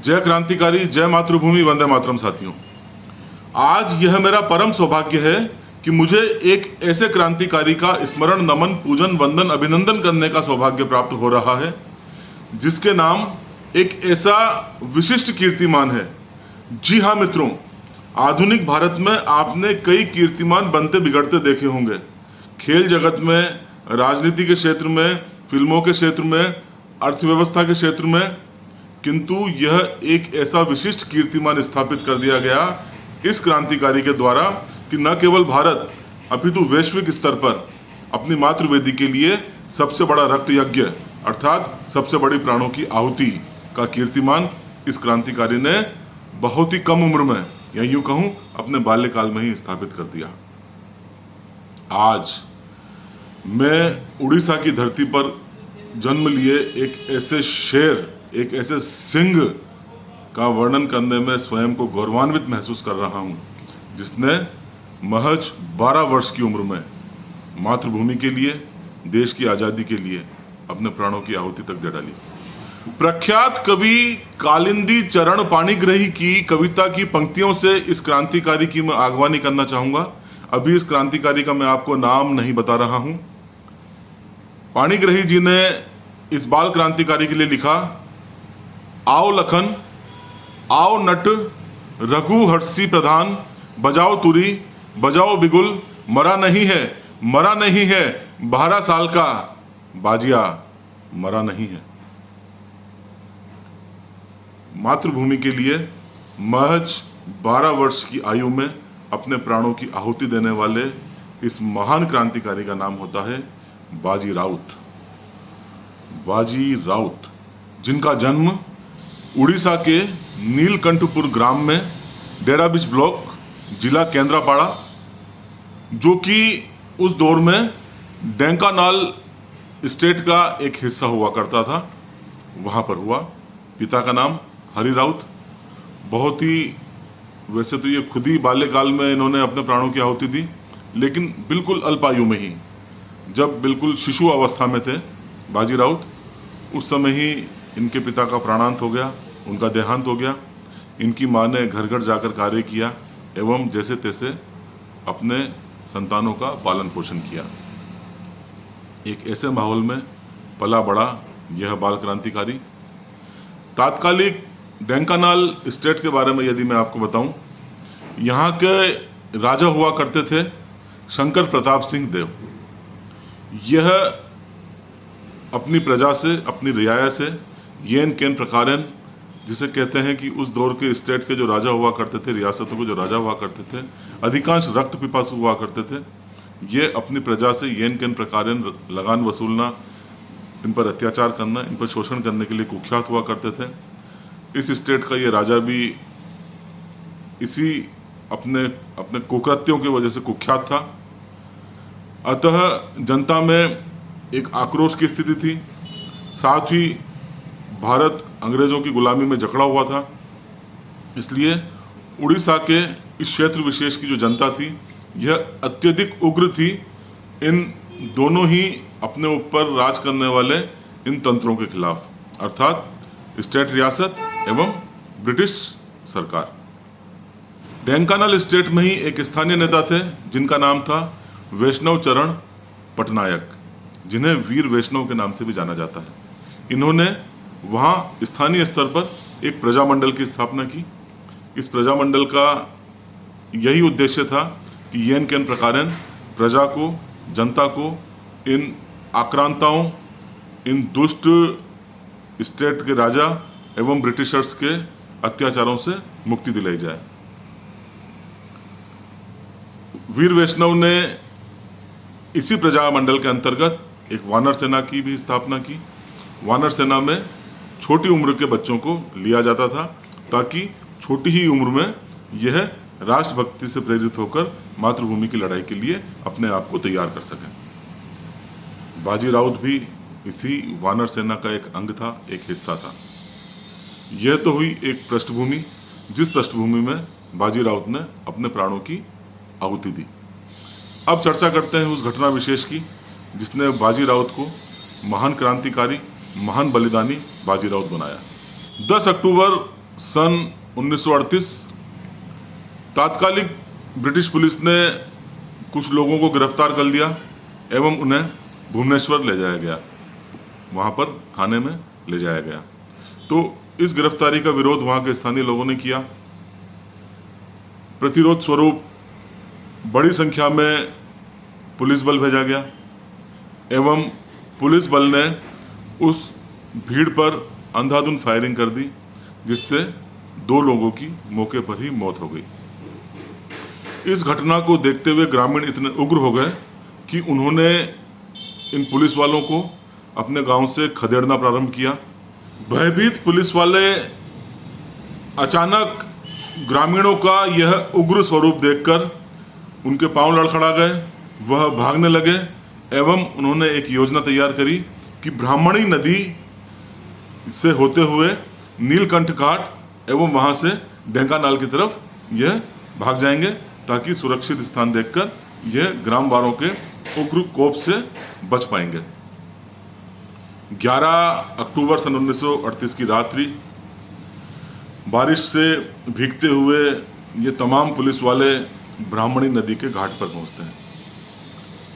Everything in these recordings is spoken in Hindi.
जय क्रांतिकारी, जय मातृभूमि, वंदे मातरम। साथियों, आज यह मेरा परम सौभाग्य है कि मुझे एक ऐसे क्रांतिकारी का स्मरण, नमन, पूजन, वंदन, अभिनंदन करने का सौभाग्य प्राप्त हो रहा है जिसके नाम एक ऐसा विशिष्ट कीर्तिमान है। जी हाँ मित्रों, आधुनिक भारत में आपने कई कीर्तिमान बनते बिगड़ते देखे होंगे। खेल जगत में, राजनीति के क्षेत्र में, फिल्मों के क्षेत्र में, अर्थव्यवस्था के क्षेत्र में, किंतु यह एक ऐसा विशिष्ट कीर्तिमान स्थापित कर दिया गया इस क्रांतिकारी के द्वारा कि न केवल भारत अपितु वैश्विक स्तर पर अपनी मातृवेदी के लिए सबसे बड़ा रक्त यज्ञ अर्थात सबसे बड़ी प्राणों की आहुति का कीर्तिमान इस क्रांतिकारी ने बहुत ही कम उम्र में, या यूं कहूं अपने बाल्यकाल में ही स्थापित कर दिया। आज मैं उड़ीसा की धरती पर जन्म लिए एक ऐसे शेर, एक ऐसे सिंह का वर्णन करने में स्वयं को गौरवान्वित महसूस कर रहा हूं, जिसने महज 12 वर्ष की उम्र में मातृभूमि के लिए, देश की आजादी के लिए अपने प्राणों की आहुति तक दे डाली। प्रख्यात कवि कालिंदी चरण पाणिग्राही की कविता की पंक्तियों से इस क्रांतिकारी की मैं आगवानी करना चाहूंगा। अभी इस क्रांतिकारी का मैं आपको नाम नहीं बता रहा हूं। पाणिग्राही जी ने इस बाल क्रांतिकारी के लिए लिखा, आओ लखन, आओ नट, रघु हर्षी प्रधान, बजाओ तुरी, बजाओ बिगुल, मरा नहीं है, मरा नहीं है, 12 साल का बाजिया मरा नहीं है। मातृभूमि के लिए महज 12 वर्ष की आयु में अपने प्राणों की आहुति देने वाले इस महान क्रांतिकारी का नाम होता है बाजी राउत। बाजी राउत, जिनका जन्म उड़ीसा के नीलकंठपुर ग्राम में, डेरा बीच ब्लॉक, जिला केंद्रापाड़ा, जो कि उस दौर में ढेंकानाल स्टेट का एक हिस्सा हुआ करता था, वहाँ पर हुआ। पिता का नाम हरि राउत। बहुत ही, वैसे तो ये खुद ही बाल्यकाल में इन्होंने अपने प्राणों की आहुति दी, लेकिन बिल्कुल अल्पायु में ही, जब बिल्कुल शिशु अवस्था में थे बाजी राउत, उस समय ही इनके पिता का प्राणांत हो गया, उनका देहांत हो गया। इनकी माँ ने घर घर जाकर कार्य किया एवं जैसे तैसे अपने संतानों का पालन पोषण किया। एक ऐसे माहौल में पला बड़ा यह बाल क्रांतिकारी। तात्कालिक ढेंकानाल स्टेट के बारे में यदि मैं आपको बताऊं, यहाँ के राजा हुआ करते थे शंकर प्रताप सिंह देव। यह अपनी प्रजा से, अपनी रियाया से येन केन प्रकारन, जिसे कहते हैं कि उस दौर के स्टेट के जो राजा हुआ करते थे, रियासतों के जो राजा हुआ करते थे, अधिकांश रक्त पिपासु हुआ करते थे। ये अपनी प्रजा से येन केन प्रकारन लगान वसूलना, इन पर अत्याचार करना, इन पर शोषण करने के लिए कुख्यात हुआ करते थे। इस स्टेट का ये राजा भी इसी अपने कुकृत्यों की वजह से कुख्यात था। अतः जनता में एक आक्रोश की स्थिति थी। साथ ही भारत अंग्रेजों की गुलामी में जकड़ा हुआ था। इसलिए उड़ीसा के इस क्षेत्र विशेष की जो जनता थी, यह अत्यधिक उग्र थी इन दोनों ही अपने ऊपर राज करने वाले इन तंत्रों के खिलाफ, अर्थात स्टेट रियासत एवं ब्रिटिश सरकार। ढेंकानाल स्टेट में ही एक स्थानीय नेता थे जिनका नाम था वैष्णव चरण पटनायक, जिन्हें वीर वैष्णव के नाम से भी जाना जाता है। इन्होंने वहाँ स्थानीय स्तर पर एक प्रजामंडल की स्थापना की। इस प्रजामंडल का यही उद्देश्य था कि येन केन प्रकारन प्रजा को, जनता को इन आक्रांताओं, इन दुष्ट स्टेट के राजा एवं ब्रिटिशर्स के अत्याचारों से मुक्ति दिलाई जाए। वीर वैष्णव ने इसी प्रजामंडल के अंतर्गत एक वानर सेना की भी स्थापना की। वानर सेना में छोटी उम्र के बच्चों को लिया जाता था ताकि छोटी ही उम्र में यह राष्ट्रभक्ति से प्रेरित होकर मातृभूमि की लड़ाई के लिए अपने आप को तैयार कर सकें। बाजी राउत भी इसी वानर सेना का एक अंग था, एक हिस्सा था। यह तो हुई एक पृष्ठभूमि, जिस पृष्ठभूमि में बाजी राउत ने अपने प्राणों की आहुति दी। अब चर्चा करते हैं उस घटना विशेष की जिसने बाजी राउत को महान क्रांतिकारी, महान बलिदानी बाजी राउत बनाया। 10 अक्टूबर सन 1938 तात्कालिक ब्रिटिश पुलिस ने कुछ लोगों को गिरफ्तार कर लिया एवं उन्हें भुवनेश्वर ले जाया गया, वहाँ पर थाने में ले जाया गया। तो इस गिरफ्तारी का विरोध वहाँ के स्थानीय लोगों ने किया। प्रतिरोध स्वरूप बड़ी संख्या में पुलिस बल भेजा गया एवं पुलिस बल ने उस भीड़ पर अंधाधुंध फायरिंग कर दी, जिससे 2 लोगों की मौके पर ही मौत हो गई। इस घटना को देखते हुए ग्रामीण इतने उग्र हो गए कि उन्होंने इन पुलिस वालों को अपने गांव से खदेड़ना प्रारंभ किया। भयभीत पुलिस वाले अचानक ग्रामीणों का यह उग्र स्वरूप देखकर उनके पांव लड़खड़ा गए, वह भागने लगे एवं उन्होंने एक योजना तैयार करी कि ब्राह्मणी नदी से होते हुए नीलकंठ घाट एवं वहां से ढेंकानाल की तरफ यह भाग जाएंगे, ताकि सुरक्षित स्थान देखकर यह ग्राम वालों के उग्र कोप से बच पाएंगे। 11 अक्टूबर सन 1938 की रात्रि बारिश से भीगते हुए ये तमाम पुलिस वाले ब्राह्मणी नदी के घाट पर पहुंचते हैं।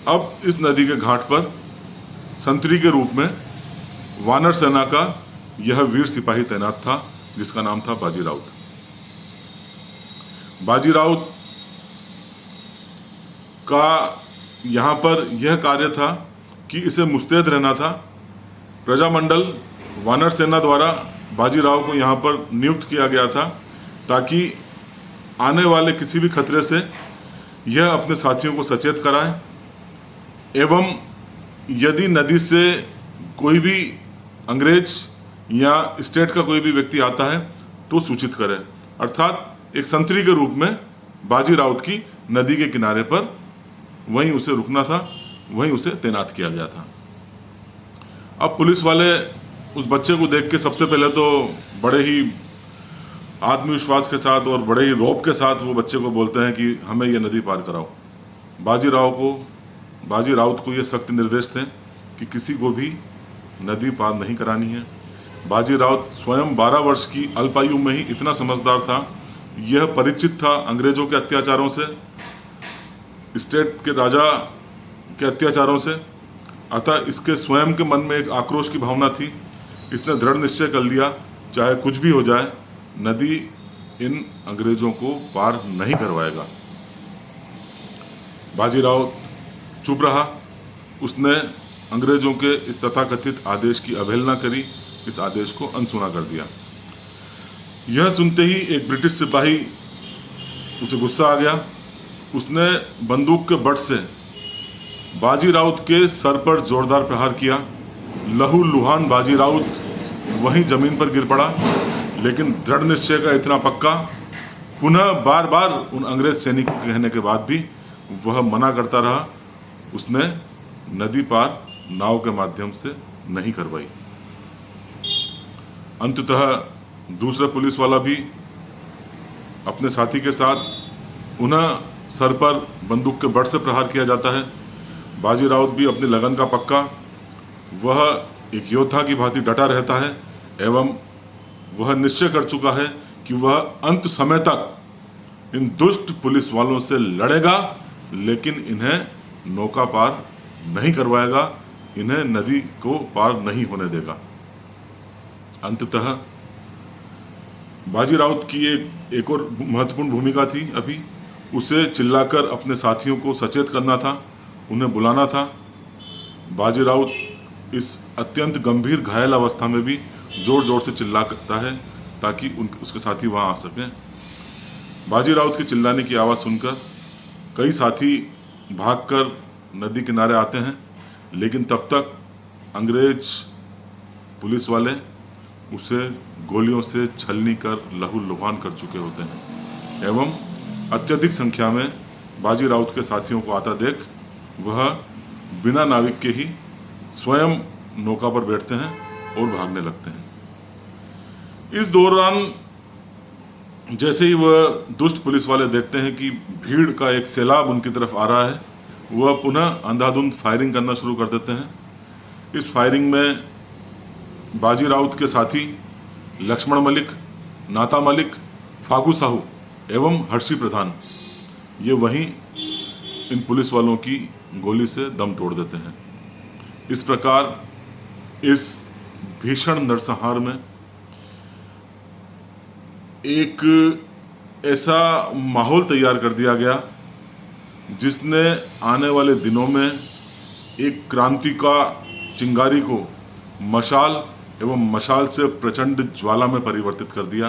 अब इस नदी के घाट पर संतरी के रूप में वानर सेना का यह वीर सिपाही तैनात था, जिसका नाम था बाजी राउत। बाजी राउत का यहाँ पर यह कार्य था कि इसे मुस्तैद रहना था। प्रजामंडल वानर सेना द्वारा बाजीराव को यहाँ पर नियुक्त किया गया था, ताकि आने वाले किसी भी खतरे से यह अपने साथियों को सचेत कराए एवं यदि नदी से कोई भी अंग्रेज या स्टेट का कोई भी व्यक्ति आता है तो सूचित करे। अर्थात एक संतरी के रूप में बाजी राउत की नदी के किनारे पर वहीं उसे रुकना था, वहीं उसे तैनात किया गया था। अब पुलिस वाले उस बच्चे को देख के सबसे पहले तो बड़े ही आत्मविश्वास के साथ और बड़े ही रौब के साथ वो बच्चे को बोलते हैं कि हमें ये नदी पार कराओ। बाजी राउत को ये सख्त निर्देश थे कि किसी को भी नदी पार नहीं करानी है। बाजी राउत स्वयं 12 वर्ष की अल्पायु में ही इतना समझदार था, यह परिचित था अंग्रेजों के अत्याचारों से, स्टेट के राजा के अत्याचारों से। अतः इसके स्वयं के मन में एक आक्रोश की भावना थी। इसने दृढ़ निश्चय कर लिया, चाहे कुछ भी हो जाए, नदी इन अंग्रेजों को पार नहीं करवाएगा। बाजी राउत चुप रहा। उसने अंग्रेजों के इस तथाकथित आदेश की अवहेलना करी, इस आदेश को अनसुना कर दिया। यह सुनते ही एक ब्रिटिश सिपाही, उसे गुस्सा आ गया। उसने बंदूक के बट से बाजी राउत के सर पर जोरदार प्रहार किया। लहू लुहान बाजी राउत वहीं जमीन पर गिर पड़ा, लेकिन दृढ़ निश्चय का इतना पक्का, पुनः बार बार उन अंग्रेज सैनिकों के कहने के बाद भी वह मना करता रहा। उसने नदी पार नाव के माध्यम से नहीं करवाई। अंततः दूसरा पुलिस वाला भी अपने साथी के साथ उन्हें सर पर बंदूक के बट से प्रहार किया जाता है। बाजी राउत भी अपनी लगन का पक्का, वह एक योद्धा की भांति डटा रहता है एवं वह निश्चय कर चुका है कि वह अंत समय तक इन दुष्ट पुलिस वालों से लड़ेगा, लेकिन इन्हें नौका पार नहीं करवाएगा, इन्हें नदी को पार नहीं होने देगा। अंततः बाजी राउत की एक और महत्वपूर्ण भूमिका थी। अभी उसे चिल्लाकर अपने साथियों को सचेत करना था, उन्हें बुलाना था। बाजी राउत इस अत्यंत गंभीर घायल अवस्था में भी जोर जोर से चिल्ला करता है ताकि उसके साथी वहां आ सकें। बाजी राउत के चिल्लाने की आवाज़ सुनकर कई साथी भागकर नदी किनारे आते हैं, लेकिन तब तक अंग्रेज पुलिस वाले उसे गोलियों से छलनी कर लहू लुहान कर चुके होते हैं एवं अत्यधिक संख्या में बाजी राउत के साथियों को आता देख वह बिना नाविक के ही स्वयं नौका पर बैठते हैं और भागने लगते हैं। इस दौरान जैसे ही वह दुष्ट पुलिस वाले देखते हैं कि भीड़ का एक सैलाब उनकी तरफ आ रहा है, वह पुनः अंधाधुंध फायरिंग करना शुरू कर देते हैं। इस फायरिंग में बाजी राउत के साथी लक्ष्मण मलिक, नाता मलिक, फागू साहू एवं हर्षी प्रधान ये वहीं इन पुलिस वालों की गोली से दम तोड़ देते हैं। इस प्रकार इस भीषण नरसंहार में एक ऐसा माहौल तैयार कर दिया गया जिसने आने वाले दिनों में एक क्रांति का चिंगारी को मशाल एवं मशाल से प्रचंड ज्वाला में परिवर्तित कर दिया।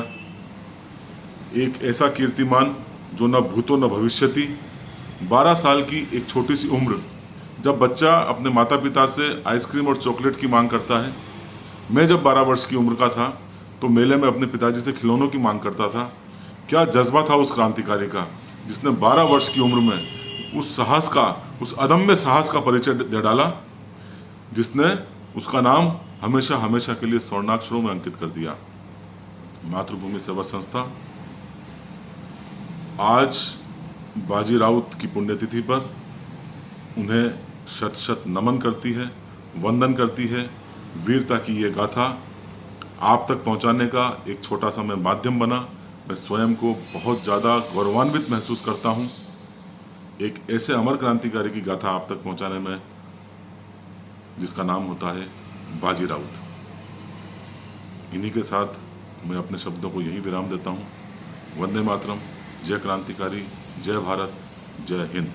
एक ऐसा कीर्तिमान जो न भूतो न भविष्यति, 12 साल की एक छोटी सी उम्र, जब बच्चा अपने माता पिता से आइसक्रीम और चॉकलेट की मांग करता है। मैं जब 12 वर्ष की उम्र का था तो मेले में अपने पिताजी से खिलौनों की मांग करता था। क्या जज्बा था उस क्रांतिकारी का जिसने 12 वर्ष की उम्र में उस साहस का, उस अदम्य साहस का परिचय दे डाला, जिसने उसका नाम हमेशा हमेशा के लिए स्वर्णाक्षरों में अंकित कर दिया। मातृभूमि सेवा संस्था आज बाजी राउत की पुण्यतिथि पर उन्हें शत शत नमन करती है, वंदन करती है। वीरता की ये गाथा आप तक पहुंचाने का एक छोटा सा मैं माध्यम बना। मैं स्वयं को बहुत ज़्यादा गौरवान्वित महसूस करता हूं एक ऐसे अमर क्रांतिकारी की गाथा आप तक पहुंचाने में जिसका नाम होता है बाजी राउत। इन्हीं के साथ मैं अपने शब्दों को यहीं विराम देता हूं। वंदे मातरम, जय क्रांतिकारी, जय भारत, जय हिंद।